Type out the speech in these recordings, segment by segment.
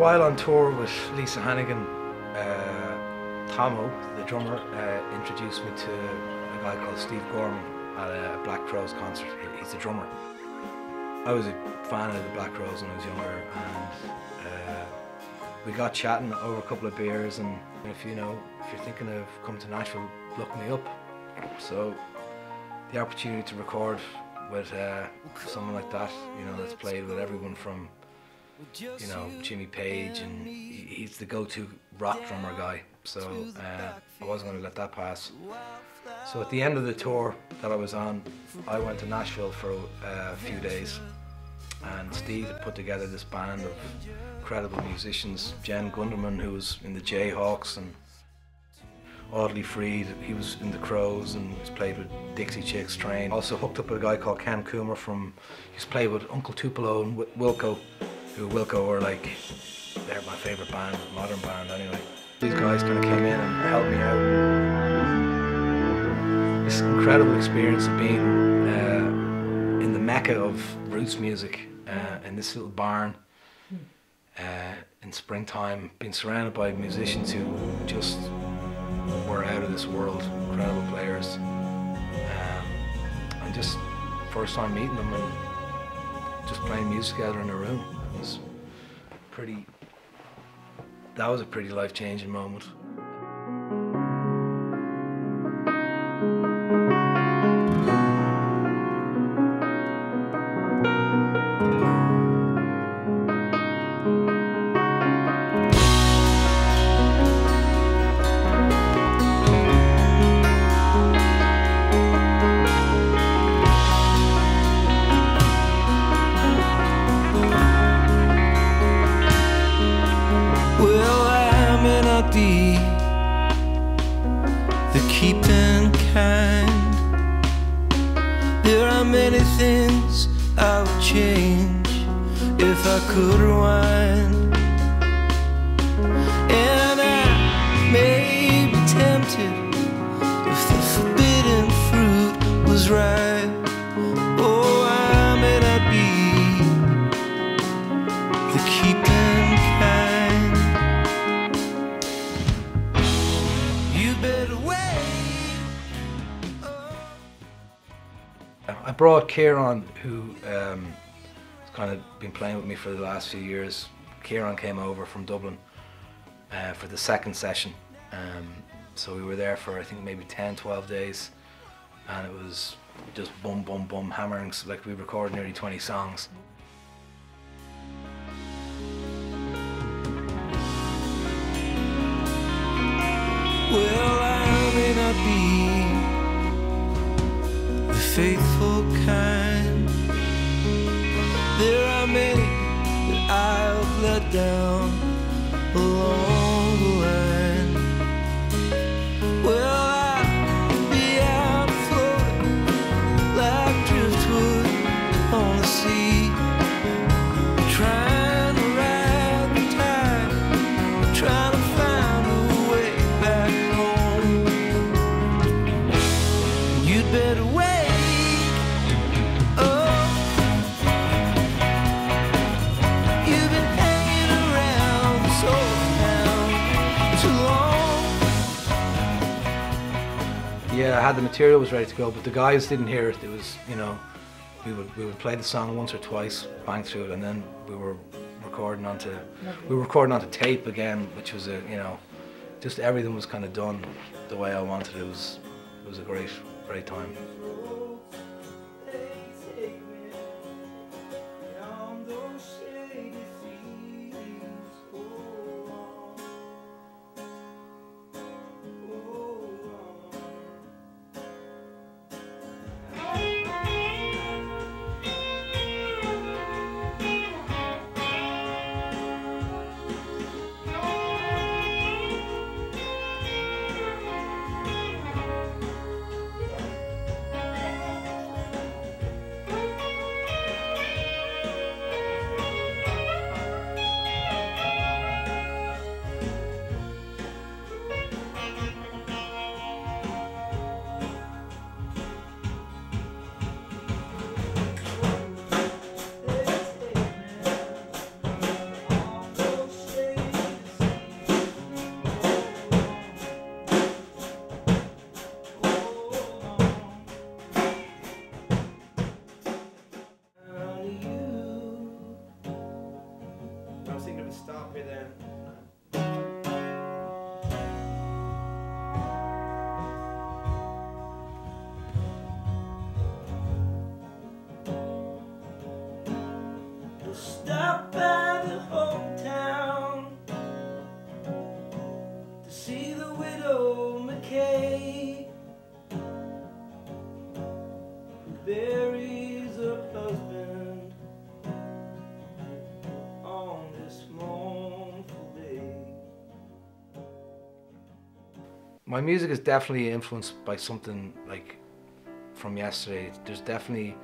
while on tour with Lisa Hannigan, Tomo, the drummer, introduced me to a guy called Steve Gorman at a Black Crowes concert. He's the drummer. I was a fan of the Black Crowes when I was younger, and we got chatting over a couple of beers. And if you're thinking of coming to Nashville, look me up. So the opportunity to record with someone like that, that's played with everyone from Jimmy Page, and he's the go-to rock drummer guy. So I wasn't going to let that pass. So at the end of the tour that I was on, I went to Nashville for a few days, and Steve had put together this band of incredible musicians. Jen Gunderman, who was in the Jayhawks, and Audley Freed, he was in the Crows and he's played with Dixie Chicks, Train. Also hooked up with a guy called Ken Coomer he's played with Uncle Tupelo and Wilco, who Wilco are like, they're my favourite band, modern band anyway. These guys kind of came in and helped me out. This incredible experience of being in the mecca of roots music, in this little barn in springtime, being surrounded by musicians who just were out of this world, incredible players, and just first time meeting them and just playing music together in a room. That was a pretty life-changing moment. Be the keeping kind. There are many things I would change if I could rewind, and I may be tempted if the forbidden fruit was ripe. Oh, I may not be the keeping kind. I brought Kieran, who has kind of been playing with me for the last few years. Kieran came over from Dublin for the second session. So we were there for I think maybe 10-12 days, and it was just boom, boom, boom, hammering. Like we recorded nearly 20 songs. Well, I may not be the faithful kind. There are many that I've let down along the line. Well, I'll be out floating like driftwood on the sea, trying to ride the tide, trying to find a way back home. You'd better wait. Yeah, I had the material was ready to go, but the guys didn't hear it. It was, we would play the song once or twice, bang through it, and then we were recording onto tape again, which was just everything was kind of done the way I wanted. It was a great time. thinking of a stop here then. We'll stop by the hometown to see the widow McKay, who buries her husband on this mournful day. My music is definitely influenced by something like from yesterday. There's definitely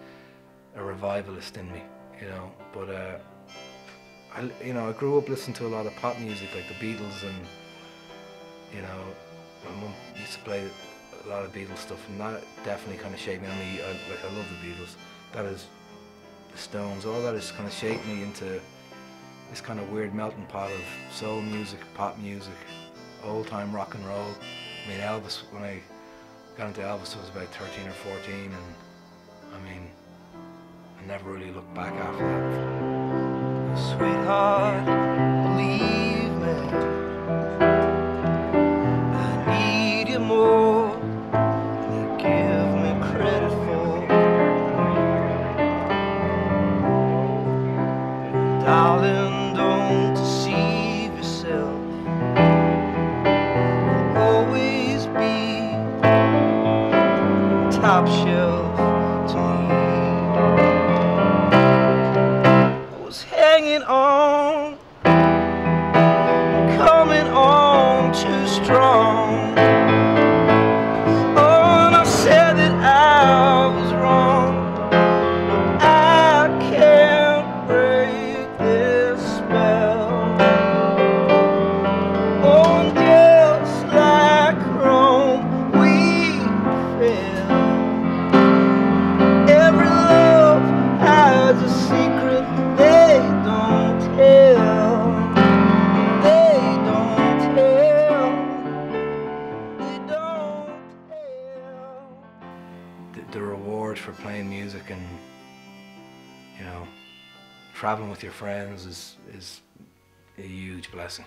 a revivalist in me, you know. But I grew up listening to a lot of pop music, like the Beatles, and you know, my mum used to play a lot of Beatles stuff, and that definitely kind of shaped me. I love the Beatles. That is the Stones. All that has kind of shaped me into this kind of weird melting pot of soul music, pop music, old time rock and roll. I mean, Elvis, when I got into Elvis, I was about 13 or 14, and I mean, I never really looked back after that. Sweetheart, believe me, I need you more than you give me credit for. Darling, don't deceive yourself. You'll always be top shelf to me. Hanging on, coming on too strong. Oh, and I said that I was wrong, but I can't break this spell. Oh, and just like Rome, we fell. Every love has a secret they don't tell. They don't tell. They don't tell. The reward for playing music and, you know, traveling with your friends is a huge blessing.